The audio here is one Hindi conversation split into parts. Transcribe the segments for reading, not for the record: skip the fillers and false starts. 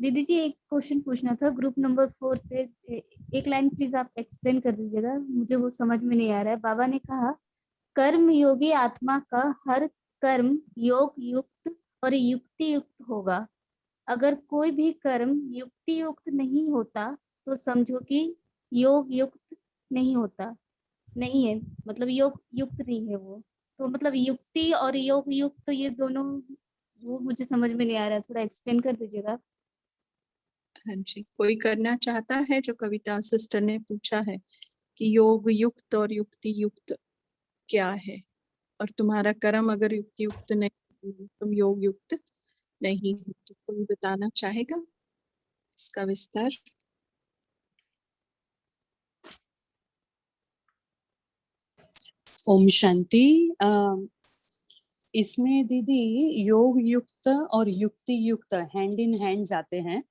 दीदी जी एक क्वेश्चन पूछना था ग्रुप नंबर 4 से। एक लाइन प्लीज आप एक्सप्लेन कर दीजिएगा, मुझे वो समझ में नहीं आ रहा है। बाबा ने कहा कर्म योगी आत्मा का हर कर्म योग युक्त और युक्ति युक्त होगा। अगर कोई भी कर्म युक्ति युक्त नहीं होता तो समझो कि योग युक्त नहीं होता, नहीं है, मतलब योग युक्त नहीं है वो। तो मतलब युक्ति और योग युक्त तो ये दोनों, वो मुझे समझ में नहीं आ रहा है, थोड़ा एक्सप्लेन कर दीजिएगा। हाँ जी, कोई करना चाहता है? जो कविता सिस्टर ने पूछा है कि योग युक्त और युक्ति युक्त क्या है, और तुम्हारा कर्म अगर युक्ति युक्त नहीं, तुम योग युक्त नहीं हो, तो कोई बताना चाहेगा इसका विस्तार? ओम शांति। इसमें दीदी योग युक्त और युक्ति युक्त हैंड इन हैंड जाते हैं।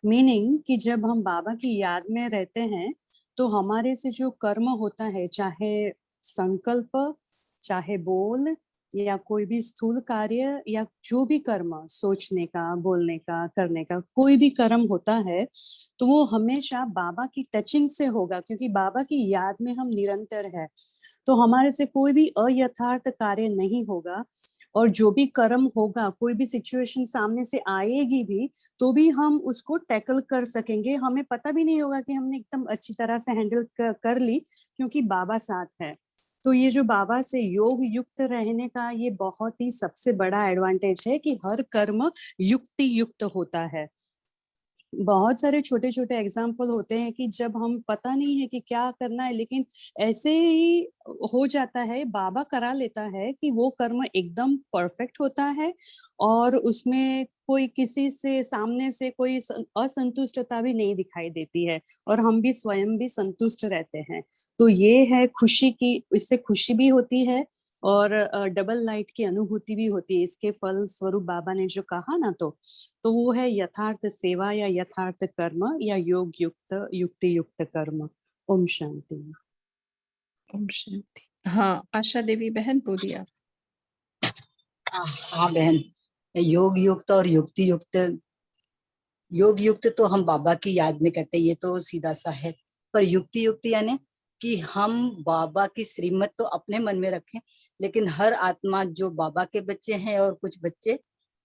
मीनिंग कि जब हम बाबा की याद में रहते हैं तो हमारे से जो कर्म होता है, चाहे संकल्प, चाहे बोल, या कोई भी स्थूल कार्य, या जो भी कर्म सोचने का, बोलने का, करने का कोई भी कर्म होता है, तो वो हमेशा बाबा की टचिंग से होगा, क्योंकि बाबा की याद में हम निरंतर है। तो हमारे से कोई भी अयथार्थ कार्य नहीं होगा, और जो भी कर्म होगा, कोई भी सिचुएशन सामने से आएगी भी तो भी हम उसको टैकल कर सकेंगे। हमें पता भी नहीं होगा कि हमने एकदम अच्छी तरह से हैंडल कर ली, क्योंकि बाबा साथ है। तो ये जो बाबा से योग युक्त रहने का ये बहुत ही सबसे बड़ा एडवांटेज है कि हर कर्म युक्ति युक्त होता है। बहुत सारे छोटे छोटे एग्जाम्पल होते हैं कि जब हम पता नहीं है कि क्या करना है, लेकिन ऐसे ही हो जाता है, बाबा करा लेता है कि वो कर्म एकदम परफेक्ट होता है, और उसमें कोई किसी से सामने से कोई असंतुष्टता भी नहीं दिखाई देती है, और हम भी स्वयं भी संतुष्ट रहते हैं। तो ये है खुशी की, इससे खुशी भी होती है और डबल लाइट की अनुभूति भी होती है। इसके फल स्वरूप बाबा ने जो कहा ना, तो वो है यथार्थ सेवा या यथार्थ कर्म या योग युक्त युक्ति युक्त कर्म। ओम शांति। ओम शांति। हाँ, आशा देवी बहन बोलिए आप। हाँ बहन, योग युक्त और युक्ति युक्त, योग युक्त तो हम बाबा की याद में करते हैं, ये तो सीधा सा है। पर युक्ति युक्त यानी कि हम बाबा की श्रीमत तो अपने मन में रखें, लेकिन हर आत्मा जो बाबा के बच्चे हैं और कुछ बच्चे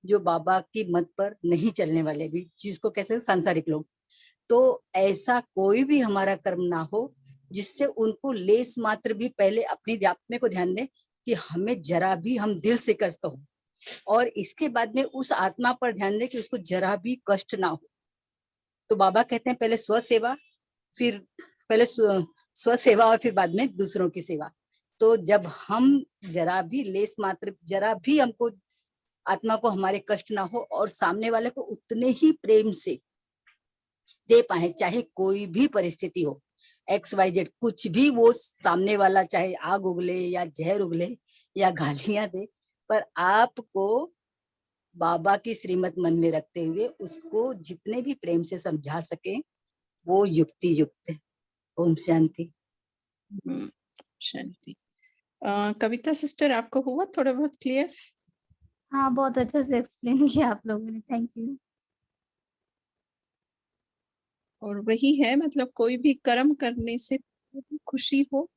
जो बाबा की मत पर नहीं चलने वाले भी, जिसको कैसे सांसारिक लोग, तो ऐसा कोई भी हमारा कर्म ना हो जिससे उनको लेस मात्र भी पहले अपने आत्मे को ध्यान दें कि हमें जरा भी हम दिल से कष्ट हो, और इसके बाद में उस आत्मा पर ध्यान दें कि उसको जरा भी कष्ट ना हो। तो बाबा कहते हैं पहले स्वसेवा, फिर पहले स्वसेवा और फिर बाद में दूसरों की सेवा। तो जब हम जरा भी लेस मात्र, जरा भी हमको आत्मा को हमारे कष्ट ना हो और सामने वाले को उतने ही प्रेम से दे पाए, चाहे कोई भी परिस्थिति हो, XYZ कुछ भी, वो सामने वाला चाहे आग उगले या जहर उगले या गालियां दे, पर आपको बाबा की श्रीमत मन में रखते हुए उसको जितने भी प्रेम से समझा सके, वो युक्ति युक्त है। ओम शांति। शांति। कविता सिस्टर, आपको हुआ थोड़ा बहुत क्लियर? हाँ, बहुत अच्छे से एक्सप्लेन किया आप लोगों ने, थैंक यू। और वही है, मतलब कोई भी कर्म करने से खुशी हो,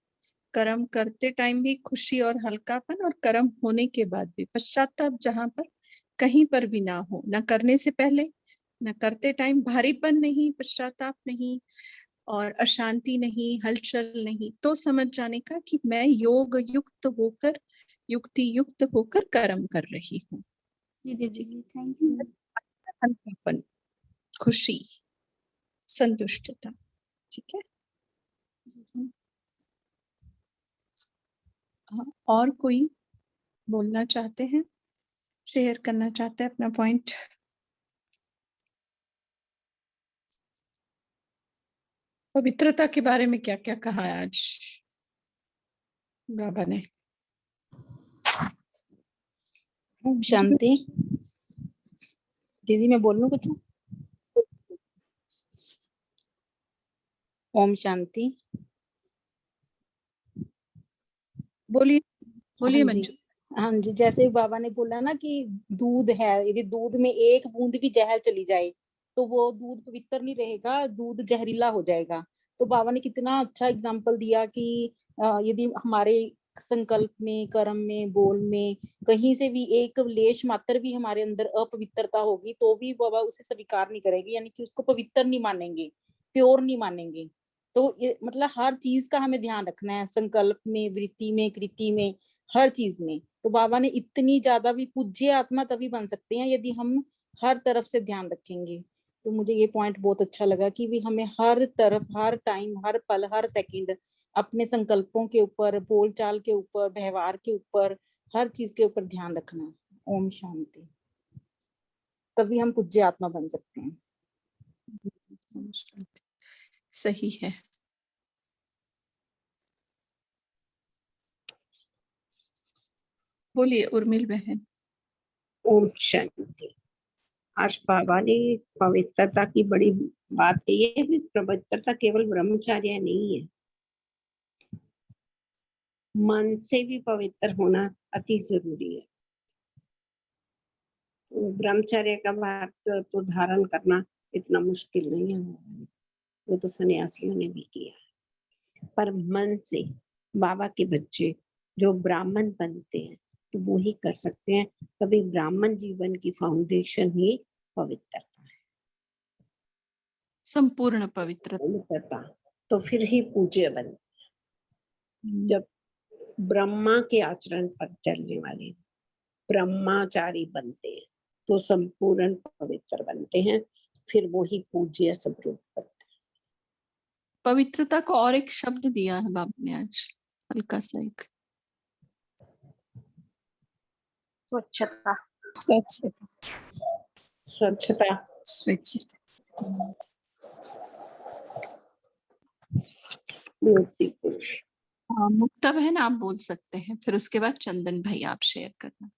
कर्म करते टाइम भी खुशी और हल्कापन, और कर्म होने के बाद भी पश्चाताप जहां पर कहीं पर भी ना हो, ना करने से पहले ना करते टाइम भारीपन नहीं, पश्चाताप नहीं, और अशांति नहीं, हलचल नहीं, तो समझ जाने का कि मैं योग युक्त होकर, युक्ति युक्त होकर कर्म कर रही हूँ। जी दीदी जी, थैंक यू। हल्कापन, खुशी, संतुष्टता, ठीक है। हाँ, और कोई बोलना चाहते हैं, शेयर करना चाहते हैं अपना पॉइंट? पवित्रता के बारे में क्या क्या कहा है आज बाबा ने? शांति दीदी, मैं बोल लूं कुछ? ओम शांति। बोलिए बोलिए हाँ जी, मंजू। हाँ जी, जैसे बाबा ने बोला ना कि दूध है, यदि दूध में एक बूंद भी जहर चली जाए तो वो दूध पवित्र नहीं रहेगा, दूध जहरीला हो जाएगा। तो बाबा ने कितना अच्छा एग्जाम्पल दिया कि यदि हमारे संकल्प में, कर्म में, बोल में कहीं से भी एक लेश मात्र भी हमारे अंदर अपवित्रता होगी तो भी बाबा उसे स्वीकार नहीं करेगी, यानी कि उसको पवित्र नहीं मानेंगे, प्योर नहीं मानेंगे। तो ये मतलब हर चीज का हमें ध्यान रखना है, संकल्प में, वृत्ति में, कृति में, हर चीज में। तो बाबा ने इतनी ज्यादा भी पूज्य आत्मा तभी बन सकते हैं यदि हम हर तरफ से ध्यान रखेंगे। तो मुझे ये पॉइंट बहुत अच्छा लगा कि भी हमें हर तरफ, हर टाइम, हर पल, हर सेकंड अपने संकल्पों के ऊपर, बोलचाल के ऊपर, व्यवहार के ऊपर, हर चीज के ऊपर ध्यान रखना है। ओम शांति। तभी हम पूज्य आत्मा बन सकते हैं। ओम शांति। सही है। बोलिए उर्मिल बहन। ओम शांति। आज बाबा ने पवित्रता की बड़ी बात कही है कि पवित्रता केवल ब्रह्मचार्य नहीं है, मन से भी पवित्र होना अति जरूरी है। ब्रह्मचर्य का व्रत तो धारण करना इतना मुश्किल नहीं है, वो तो सन्यासियों ने भी किया है। पर मन से बाबा के बच्चे जो ब्राह्मण बनते हैं तो वो ही कर सकते हैं। तभी ब्राह्मण जीवन की फाउंडेशन ही पवित्रता है। संपूर्ण पवित्रता। पवित्रता तो फिर ही पूज्य बनते हैं। जब ब्रह्मा के आचरण पर चलने वाले ब्रह्मचारी बनते हैं तो संपूर्ण पवित्र बनते हैं, फिर वो ही पूज्य स्वरूप बनते हैं। पवित्रता को और एक शब्द दिया है बाबा ने आज, हल्का सा एक। स्वच्छता। स्वच्छता। स्वच्छता। स्वच्छता। मुक्ता बहन आप बोल सकते हैं, फिर उसके बाद चंदन भाई आप शेयर करना।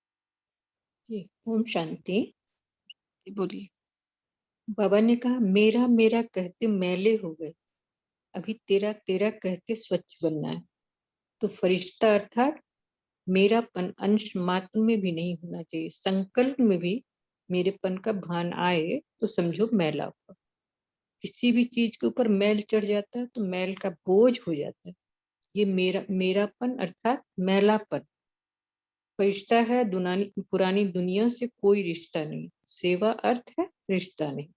जी ओम शांति। बोलिए। बाबा ने कहा मेरा मेरा कहते मैले हो गए, अभी तेरा तेरा कहते स्वच्छ बनना है। तो फरिश्ता अर्थात मेरापन अंश मात्र में भी नहीं होना चाहिए। संकल्प में भी मेरेपन का भान आए तो समझो मैला हुआ। किसी भी चीज के ऊपर मैल चढ़ जाता है तो मैल का बोझ हो जाता है। ये मेरापन अर्थात मैलापन। फरिश्ता है पुरानी दुनिया से कोई रिश्ता नहीं। सेवा अर्थ है रिश्ता नहीं।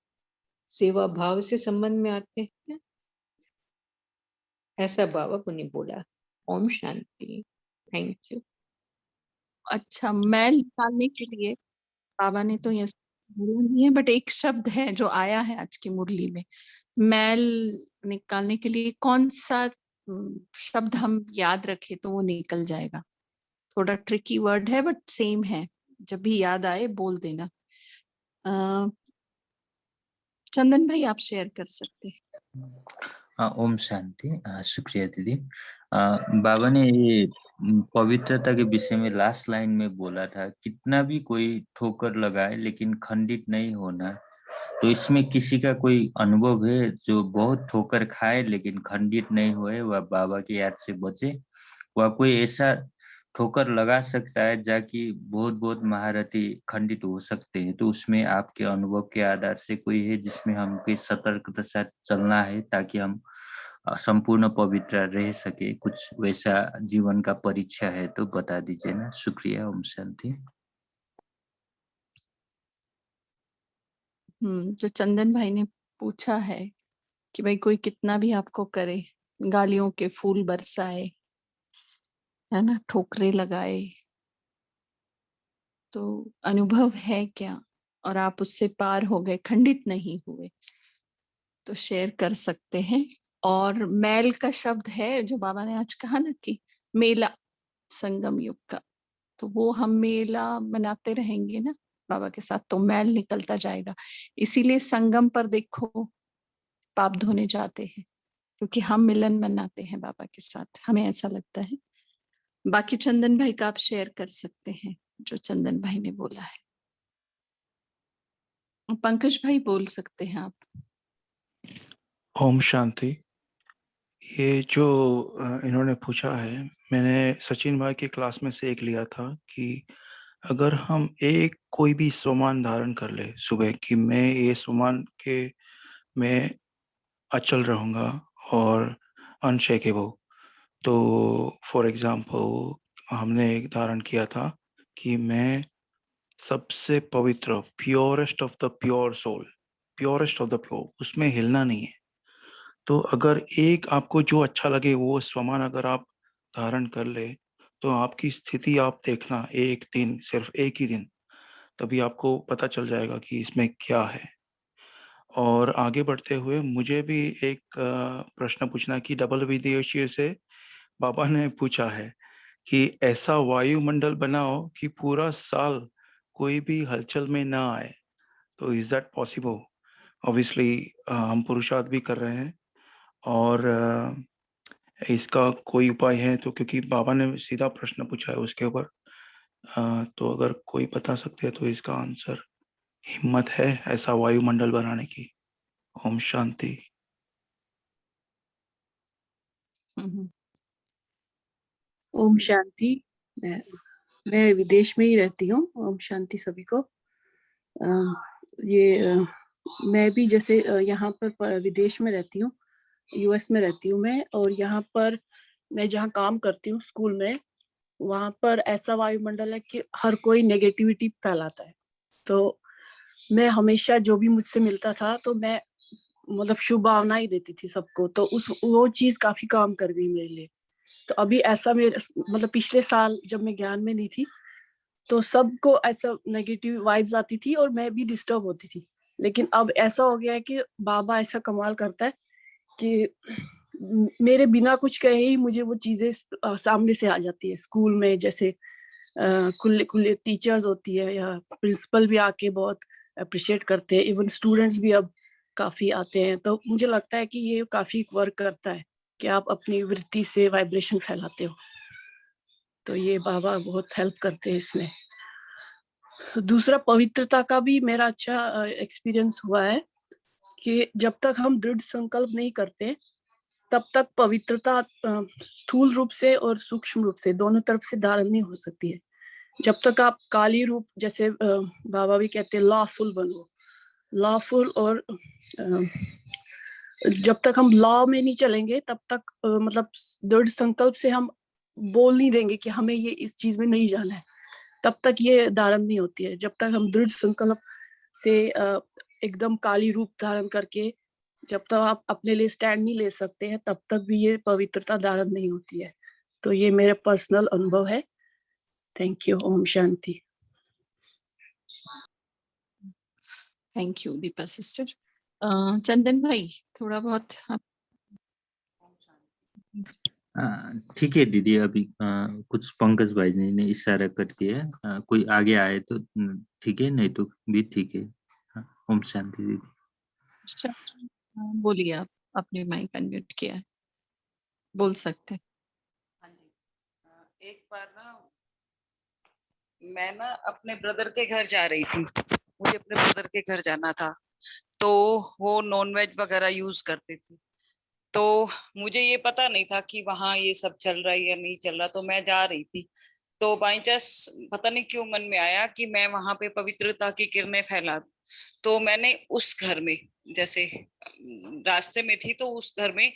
सेवा भाव से संबंध में आते हैं, ऐसा बाबा ने बोला। ओम शांति। Thank you. अच्छा, मैल निकालने के लिए बाबा ने तो ये बोला नहीं है, बट एक शब्द है जो आया है आज की मुरली में। मैल निकालने के लिए कौन सा शब्द हम याद रखें तो वो निकल जाएगा? थोड़ा ट्रिकी वर्ड है बट सेम है, जब भी याद आए बोल देना। चंदन भाई आप शेयर कर सकते हैं। ओम शांति। शुक्रिया दीदी। बाबा ने ये पवित्रता के विषय में लास्ट लाइन में बोला था, कितना भी कोई ठोकर लगाए लेकिन खंडित नहीं होना। तो इसमें किसी का कोई अनुभव है जो बहुत ठोकर खाए लेकिन खंडित नहीं हुए, वह बाबा की याद से बचे? वह कोई ऐसा ठोकर लगा सकता है जाकि बहुत बहुत महारथी खंडित हो सकते हैं? तो उसमें आपके अनुभव के आधार से कोई है जिसमें हमको सतर्कता के साथ चलना है ताकि हम संपूर्ण पवित्र रह सके? कुछ वैसा जीवन का परीक्षा है तो बता दीजिए ना। शुक्रिया। ओम शांति। जो चंदन भाई ने पूछा है कि भाई कोई कितना भी आपको करे, गालियों के फूल बरसाए, है ना, ठोकरे लगाए, तो अनुभव है क्या और आप उससे पार हो गए, खंडित नहीं हुए, तो शेयर कर सकते हैं। और मैल का शब्द है जो बाबा ने आज कहा ना कि मेला, संगम युग का, तो वो हम मेला मनाते रहेंगे ना बाबा के साथ तो मैल निकलता जाएगा। इसीलिए संगम पर देखो पाप धोने जाते हैं, क्योंकि हम मिलन मनाते हैं बाबा के साथ, हमें ऐसा लगता है। बाकी चंदन भाई का आप शेयर कर सकते हैं जो चंदन भाई ने बोला है। पंकज भाई बोल सकते हैं आप। ओम शांति। ये जो इन्होंने पूछा है, मैंने सचिन भाई की क्लास में से एक लिया था कि अगर हम एक कोई भी स्वमान धारण कर ले सुबह कि मैं ये स्वमान के मैं अचल रहूंगा और अनशेकेबल, तो फॉर एग्जाम्पल हमने एक धारण किया था कि मैं सबसे पवित्र, purest of the pure soul, purest of the pure, उसमें हिलना नहीं है। तो अगर एक आपको जो अच्छा लगे वो स्वमान अगर आप धारण कर ले, तो आपकी स्थिति आप देखना एक दिन, सिर्फ एक ही दिन, तभी आपको पता चल जाएगा कि इसमें क्या है। और आगे बढ़ते हुए मुझे भी एक प्रश्न पूछना कि डबल विदेशी से बाबा ने पूछा है कि ऐसा वायुमंडल बनाओ कि पूरा साल कोई भी हलचल में ना आए, तो इज दैट पॉसिबल? ऑब्वियसली हम पुरुषार्थ भी कर रहे हैं और इसका कोई उपाय है तो, क्योंकि बाबा ने सीधा प्रश्न पूछा है उसके ऊपर, तो अगर कोई बता सकते हैं तो इसका आंसर, हिम्मत है ऐसा वायुमंडल बनाने की? ओम शांति। ओम शांति। मैं विदेश में ही रहती हूँ। ओम शांति सभी को। मैं भी जैसे यहाँ पर विदेश में रहती हूँ, यूएस में रहती हूँ मैं, और यहाँ पर मैं जहाँ काम करती हूँ स्कूल में, वहाँ पर ऐसा वायुमंडल है कि हर कोई नेगेटिविटी फैलाता है। तो मैं हमेशा जो भी मुझसे मिलता था तो मैं मतलब शुभ भावना ही देती थी सबको, तो वो चीज काफी काम कर गई मेरे लिए। तो अभी ऐसा मेरे मतलब पिछले साल जब मैं ज्ञान में नहीं थी तो सबको ऐसा नेगेटिव वाइब्स आती थी और मैं भी डिस्टर्ब होती थी। लेकिन अब ऐसा हो गया है कि बाबा ऐसा कमाल करता है कि मेरे बिना कुछ कहे ही मुझे वो चीजें सामने से आ जाती है। स्कूल में जैसे खुले टीचर्स होती है या प्रिंसिपल भी आके बहुत अप्रिशिएट करते हैं, इवन स्टूडेंट्स भी अब काफी आते हैं। तो मुझे लगता है कि ये काफी वर्क करता है कि आप अपनी वृत्ति से वाइब्रेशन फैलाते हो। तो ये बाबा बहुत हेल्प करते हैं इसमें। दूसरा, पवित्रता का भी मेरा अच्छा एक्सपीरियंस हुआ है कि जब तक हम दृढ़ संकल्प नहीं करते तब तक पवित्रता स्थूल रूप से और सूक्ष्म रूप से दोनों तरफ से धारण नहीं हो सकती है। जब तक आप काली रूप, जैसे बाबा भी कहते हैं लॉफुल बनो, लॉफुल, और जब तक हम लॉ में नहीं चलेंगे तब तक मतलब दृढ़ संकल्प से हम बोल नहीं देंगे कि हमें ये इस चीज में नहीं जाना है, तब तक ये धारण नहीं होती है। जब तक हम दृढ़ संकल्प से एकदम काली रूप धारण करके जब तक आप अपने लिए स्टैंड नहीं ले सकते हैं तब तक भी ये पवित्रता धारण नहीं होती है। तो ये मेरा पर्सनल अनुभव है। Thank you. ओम शांति। Thank you Deepa sister. Chandan भाई थोड़ा बहुत ठीक है दीदी, अभी कुछ पंकज भाई ने इशारा कर दिया, कोई आगे आए तो ठीक है, नहीं तो भी ठीक है। ओम शांति दीदी। बोलिए, आप अपने माइक अनम्यूट किया है, बोल सकते हैं। हाँ जी। एक बार ना मैं ना अपने ब्रदर के घर जा रही थी, मुझे अपने ब्रदर के घर जाना था, तो वो नॉनवेज वगैरह यूज करते थे। तो मुझे ये पता नहीं था कि वहां ये सब चल रहा है या नहीं चल रहा, तो मैं जा रही थी। तो बाई चांस पता नहीं क्यों मन में आया कि मैं वहां पे पवित्रता की किरणें फैला दूं। तो मैंने उस घर में, जैसे रास्ते में थी तो उस घर में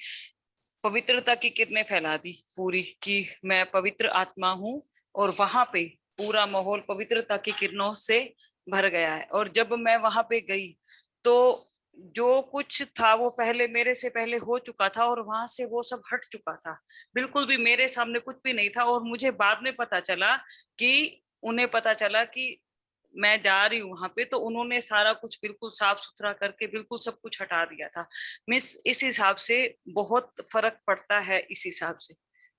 पवित्रता की किरणें फैला दी पूरी, कि मैं पवित्र आत्मा हूँ, और वहां पे पूरा माहौल पवित्रता की किरणों से भर गया है। और जब मैं वहां पे गई तो जो कुछ था वो पहले मेरे से पहले हो चुका था, और वहां से वो सब हट चुका था, बिल्कुल भी मेरे सामने कुछ भी नहीं था। और मुझे बाद में पता चला कि उन्हें पता चला कि मैं जा रही हूँ वहां पे, तो उन्होंने सारा कुछ बिल्कुल साफ सुथरा करके बिल्कुल सब कुछ हटा दिया था। मिस इस हिसाब से बहुत फर्क पड़ता है। इस हिसाब से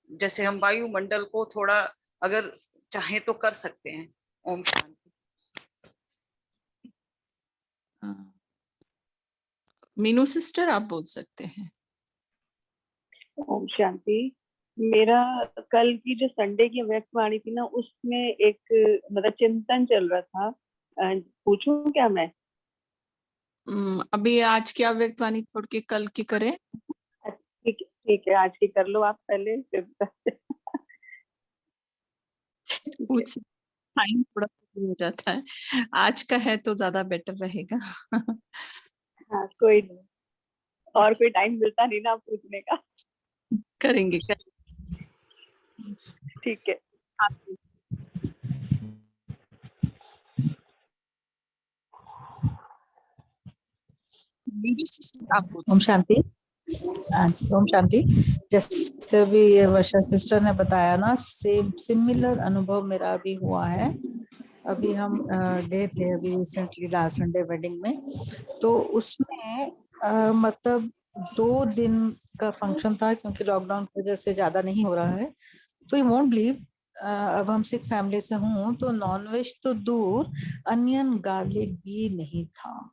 जैसे हम वायुमंडल को थोड़ा अगर चाहे तो कर सकते हैं। ओम शांति। मीनू सिस्टर आप बोल सकते हैं। ओम शांति। मेरा कल की जो संडे की व्यक्तवाणी थी ना, उसमें एक मतलब चिंतन चल रहा था। पूछूं क्या मैं? अभी आज की व्यक्तवाणी छोड़ के कल की करें? ठीक है, आज की कर लो आप पहले, फिर कुछ टाइम थोड़ा हो जाता है। आज का है तो ज्यादा बेटर रहेगा। हाँ कोई नहीं, और कोई टाइम मिलता नहीं ना पूछने का। करेंगे। ठीक है। आप आप बोलो। ओम शांति। हाँ जी, ओम शांति। जैसे अभी ये वर्षा सिस्टर ने बताया ना, सेम सिमिलर अनुभव मेरा भी हुआ है। अभी हम गए थे अभी रिसेंटली लास्ट संडे वेडिंग में, तो उसमें मतलब 2 दिन का फंक्शन था, क्योंकि लॉकडाउन की वजह से ज्यादा नहीं हो रहा है। तो यू वोंट बिलीव, अब हम सिख फैमिली से हूँ तो नॉनवेज तो दूर, अनियन गार्लिक भी नहीं था।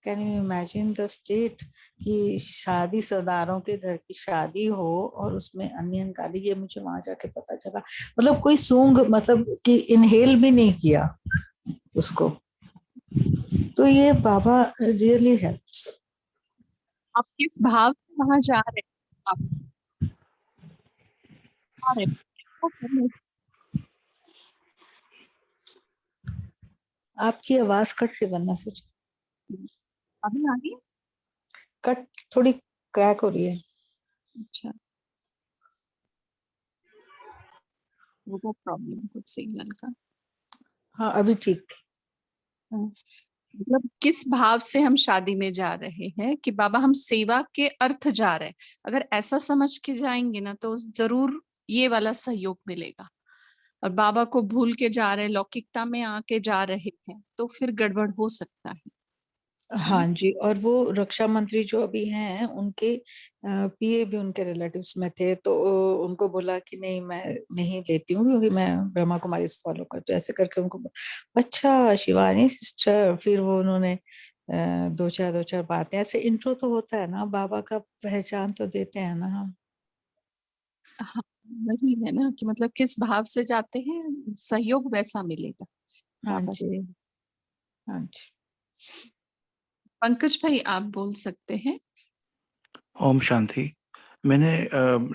Can you imagine the state कि शादी सरदारों के घर की शादी हो और उसमें अनियन गार्लिक, ये मुझे वहां जाके पता चला। मतलब कोई सूंघ, मतलब कि इनहेल भी नहीं किया उसको। तो ये बाबा रियली हेल्प्स। आप किस भाव से वहां जा रहे हैं? आप जा रहे हैं, क्या करने? आपकी आवाज कट रही, वरना से अभी आ रही है? कट, थोड़ी क्रैक हो रही है। अच्छा, वो प्रॉब्लम कुछ सिग्नल का। हाँ अभी ठीक। मतलब किस भाव से हम शादी में जा रहे हैं कि बाबा हम सेवा के अर्थ जा रहे हैं, अगर ऐसा समझ के जाएंगे ना तो जरूर ये वाला सहयोग मिलेगा। और बाबा को भूल के जा रहे, लौकिकता में आके जा रहे हैं, तो फिर गड़बड़ हो सकता है। हाँ जी, और वो रक्षा मंत्री जो अभी हैं, उनके पीए भी उनके रिलेटिव्स में थे, तो उनको बोला कि नहीं मैं नहीं लेती हूँ क्योंकि मैं ब्रह्मा कुमारी फॉलो करती हूँ, ऐसे करके उनको अच्छा शिवानी सिस्टर, फिर वो उन्होंने दो चार बातें, ऐसे इंट्रो तो होता है ना, बाबा का पहचान तो देते हैं ना हम। हाँ, वही है ना कि मतलब किस भाव से जाते हैं, सहयोग वैसा मिलेगा हाँ बाबा से। जी, हाँ जी। पंकज भाई आप बोल सकते हैं। ओम शांति। मैंने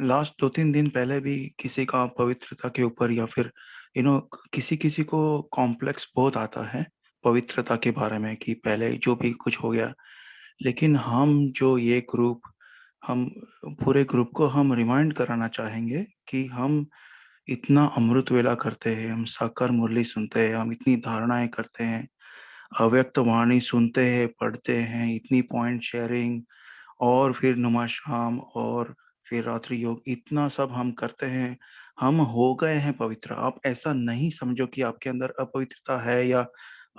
लास्ट 2-3 दिन पहले भी किसी का पवित्रता के ऊपर, या फिर किसी किसी को कॉम्प्लेक्स बहुत आता है पवित्रता के बारे में, कि पहले जो भी कुछ हो गया, लेकिन हम जो ये ग्रुप, हम पूरे ग्रुप को हम रिमाइंड कराना चाहेंगे कि हम इतना अमृत वेला करते हैं, हम साकार मुरली सुनते हैं, हम इतनी धारणाएं करते हैं, अव्यक्त वाणी सुनते हैं, पढ़ते हैं, इतनी पॉइंट शेयरिंग, और फिर नमाज शाम, और फिर रात्रि योग, इतना सब हम करते हैं। हम हो गए हैं पवित्र। आप ऐसा नहीं समझो कि आपके अंदर अपवित्रता है या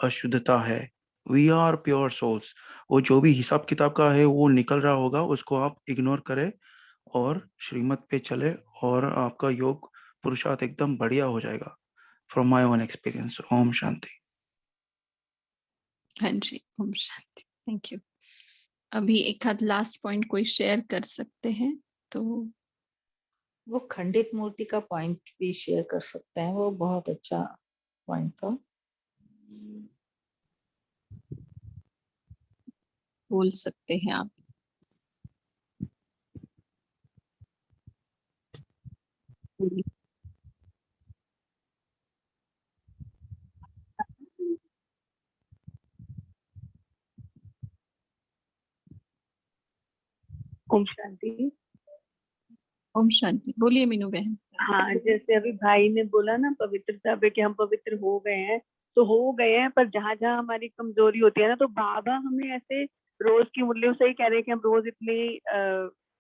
अशुद्धता है। We are pure souls. वो जो भी हिसाब किताब का है वो निकल रहा होगा, उसको आप इग्नोर करें और श्रीमत पे चले, और आपका योग पुरुषार्थ एकदम बढ़िया हो जाएगा। From my own experience. ओम शांति। हाँ जी, ओम शांति। Thank you. अभी एक आध लास्ट पॉइंट कोई शेयर कर सकते हैं तो? वो खंडित मूर्ति का पॉइंट भी शेयर कर सकते हैं, वो बहुत अच्छा पॉइंट था। बोल सकते हैं आप। ओम शांति। ओम शांति। बोलिए मीनू बहन। हाँ, जैसे अभी भाई ने बोला ना पवित्रता पे कि हम पवित्र हो गए हैं, तो हो गए हैं, पर जहाँ जहाँ हमारी कमजोरी होती है ना, तो बाबा हमें ऐसे रोज की मुरलियों से ही कह रहे हैं कि हम रोज इतनी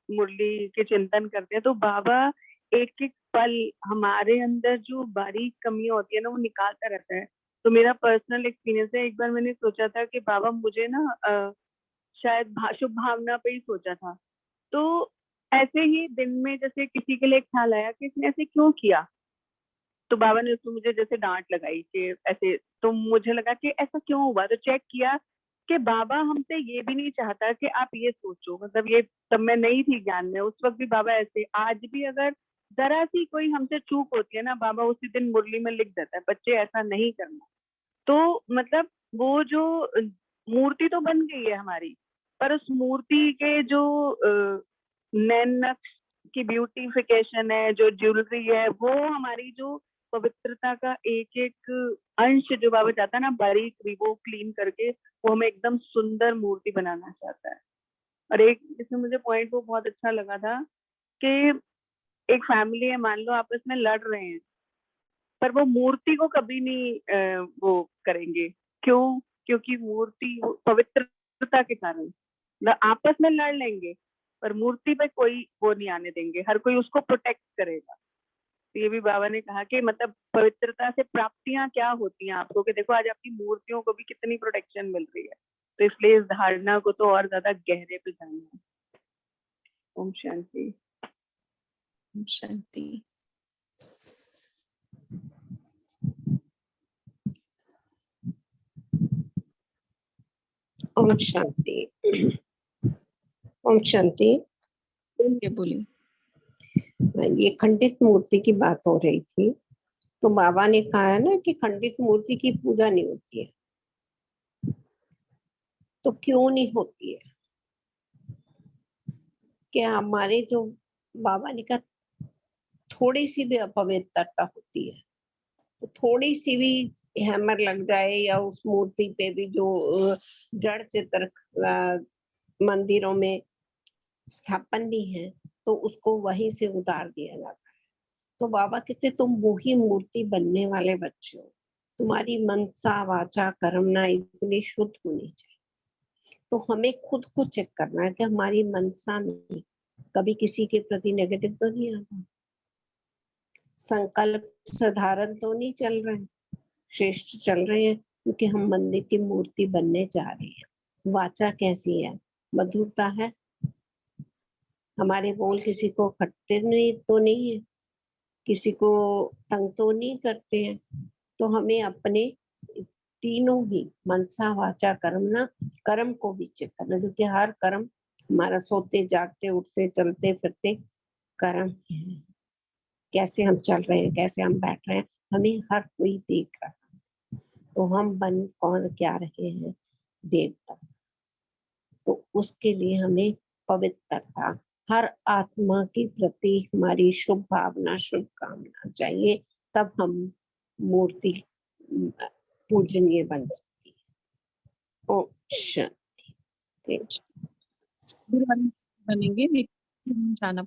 मुरली के चिंतन करते हैं, तो बाबा एक एक पल हमारे अंदर जो बारीक कमियां होती है ना, वो निकालता रहता है। तो मेरा पर्सनल एक्सपीरियंस है, एक बार मैंने सोचा था कि बाबा मुझे ना शायद शुभ भावना पे ही सोचा था, तो ऐसे ही दिन में जैसे किसी के लिए ख्याल आया कि इसने ऐसे क्यों किया, तो बाबा ने उसमें मुझे जैसे डांट लगाई कि ऐसे, तो मुझे लगा कि ऐसा क्यों हुआ, तो चेक किया कि बाबा हमसे ये भी नहीं चाहता कि आप ये सोचो, मतलब ये तब मैं नहीं थी ज्ञान में, उस वक्त भी बाबा ऐसे, आज भी अगर जरा सी कोई हमसे चूक होती है ना, बाबा उसी दिन मुरली में लिख देता है, बच्चे ऐसा नहीं करना। तो मतलब वो जो मूर्ति तो बन गई है हमारी, पर उस मूर्ति के जो नैन नक्श की ब्यूटिफिकेशन है, जो ज्वेलरी है, वो हमारी जो पवित्रता का एक एक अंश जो बाबा चाहता है ना, बारीक रिमूव क्लीन करके वो हमें एकदम सुंदर मूर्ति बनाना चाहता है। और एक जिसमें मुझे पॉइंट वो बहुत अच्छा लगा था कि एक फैमिली है, मान लो आपस में लड़ रहे हैं, पर वो मूर्ति को कभी नहीं वो करेंगे। क्यों? क्योंकि मूर्ति पवित्रता के कारण आपस में लड़ लेंगे, पर मूर्ति पे कोई वो नहीं आने देंगे, हर कोई उसको प्रोटेक्ट करेगा। तो ये भी बाबा ने कहा कि मतलब पवित्रता से प्राप्तियां क्या होती हैं आपको, कि देखो आज आपकी मूर्तियों को भी कितनी प्रोटेक्शन मिल रही है। तो इसलिए इस धारणा को तो और ज्यादा गहरे पे जाना है। ओम शांति। ओम शांति। ओम शांति। ओम शांति। बोलिए। ये खंडित मूर्ति की बात हो रही थी, तो बाबा ने कहा है ना कि खंडित मूर्ति की पूजा नहीं होती है। तो क्यों नहीं होती है? कि हमारे जो बाबा ने कहा थोड़ी सी भी अपवित्रता होती है, तो थोड़ी सी भी हैमर लग जाए या उस मूर्ति पे भी जो जड़ चित्र मंदिरों में स्थापन नहीं है, तो उसको वहीं से उतार दिया जाता है। तो बाबा कहते तुम वही मूर्ति बनने वाले बच्चे हो, तुम्हारी मनसा वाचा कर्मना इतनी शुद्ध होनी चाहिए। तो हमें खुद को चेक करना है कि हमारी मनसा में कभी किसी के प्रति नेगेटिव तो नहीं आता, संकल्प साधारण तो नहीं चल रहे हैं, श्रेष्ठ चल रहे हैं, क्योंकि हम मंदिर की मूर्ति बनने जा रहे हैं। वाचा कैसी है? मधुरता है, हमारे बोल किसी को खटते नहीं तो नहीं है, किसी को तंग तो नहीं करते हैं। तो हमें अपने तीनों ही मनसा वाचा कर्मना, कर्म को भी चेक करना, क्योंकि हर कर्म हमारा सोते जागते उठते चलते फिरते कर्म है। कैसे हम चल रहे हैं, कैसे हम बैठ रहे हैं, हमें हर कोई देख रहा है। तो हम बन कौन क्या रहे हैं? देवता। तो उसके लिए हमें पवित्रता, हर आत्मा के प्रति हमारी शुभ भावना, शुभकामना चाहिए, तब हम मूर्ति पूजनीय बन सकती है। ओम शांति। बनेंगे जाना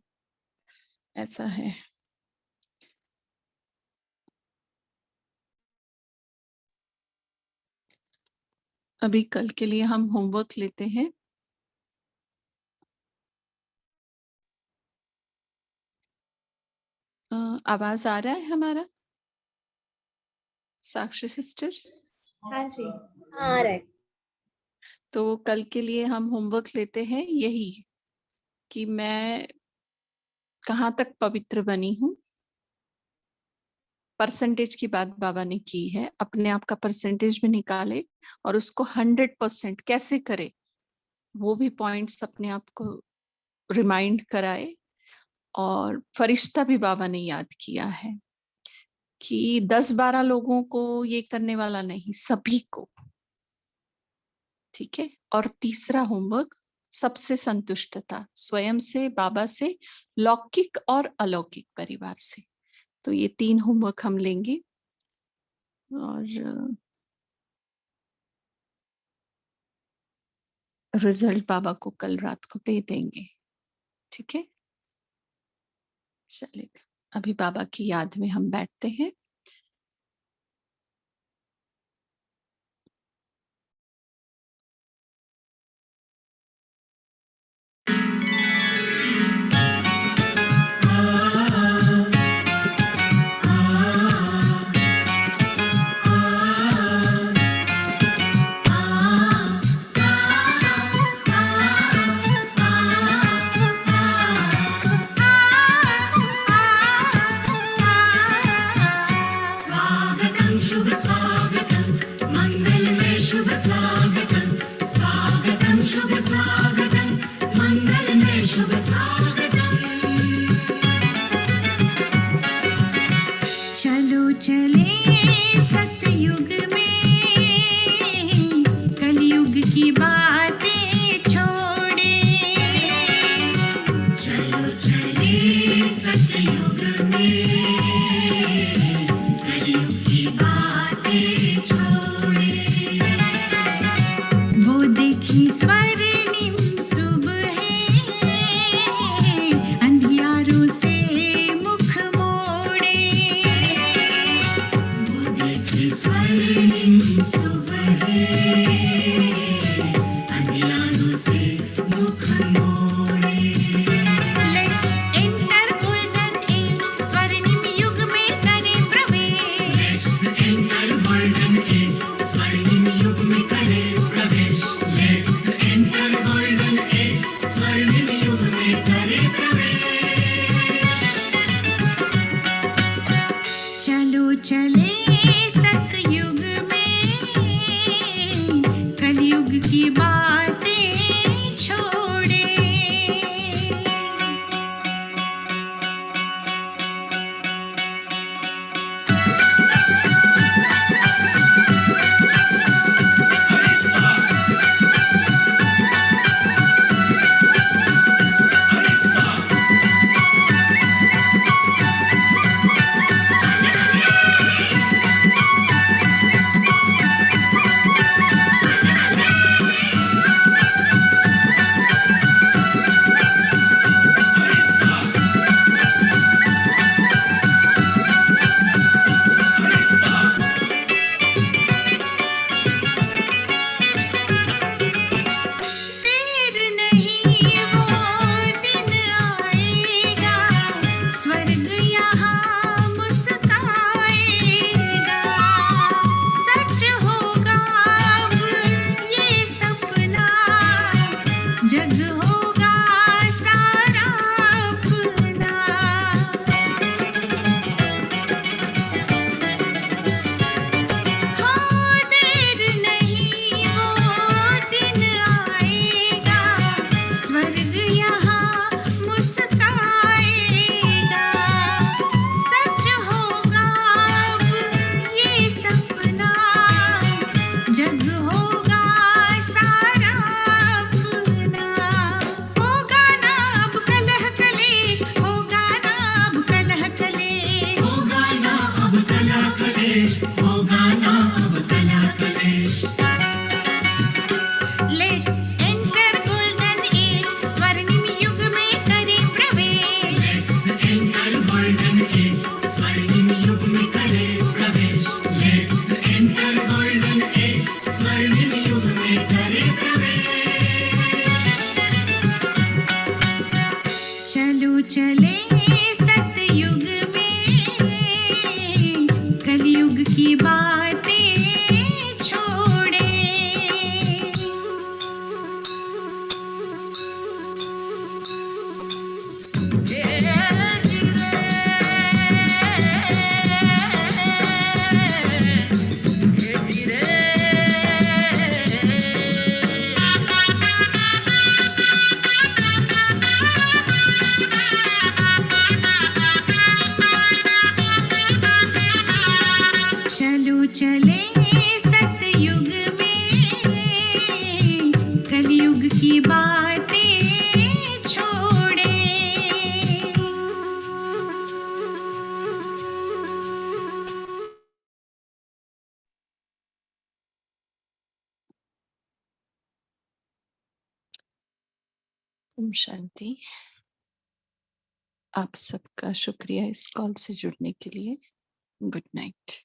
ऐसा है। अभी कल के लिए हम होमवर्क लेते हैं। आवाज आ रहा है हमारा? साक्षी सिस्टर? हाँ जी, आ रहा है। तो कल के लिए हम होमवर्क लेते हैं यही कि मैं कहाँ तक पवित्र बनी हूँ। परसेंटेज की बात बाबा ने की है, अपने आप का परसेंटेज भी निकाले और उसको 100% कैसे करे वो भी पॉइंट्स अपने आप को रिमाइंड कराए। और फरिश्ता भी बाबा ने याद किया है कि 10-12 लोगों को ये करने वाला नहीं, सभी को। ठीक है। और तीसरा होमवर्क सबसे संतुष्टता, स्वयं से, बाबा से, लौकिक और अलौकिक परिवार से। तो ये 3 होमवर्क हम लेंगे और रिजल्ट बाबा को कल रात को दे देंगे। ठीक है, चलेगा। अभी बाबा की याद में हम बैठते हैं। की बातें छोड़े। देर नहीं वो दिन आएगा, स्वर्ग यहाँ मुस्काएगा। सच होगा अब ये सपना, जग होगा सारा अपना। हो देर नहीं वो दिन आएगा, स्वर्ग यहाँ मुस्काएगा। सच होगा अब ये सपना, जग होगा सारा अपना। होगा ना अब कलह कलेश, होगा ना अब कलह कलेश, होगा ना अब कलह कलेश, होगा ना अब कलह कलेश। Let's enter golden age, स्वर्णिम युग में करें प्रवेश। Let's enter golden age, स्वर्णिम युग में करें प्रवेश। Let's enter golden age, स्वर्णिम युग में करें प्रवेश। चलो चले सतयुग में, कलयुग की बातें छोड़े। चलो चले सतयुग में, कलयुग की बातें छोड़े। ओम शांति। आप सबका शुक्रिया इस कॉल से जुड़ने के लिए। Good night.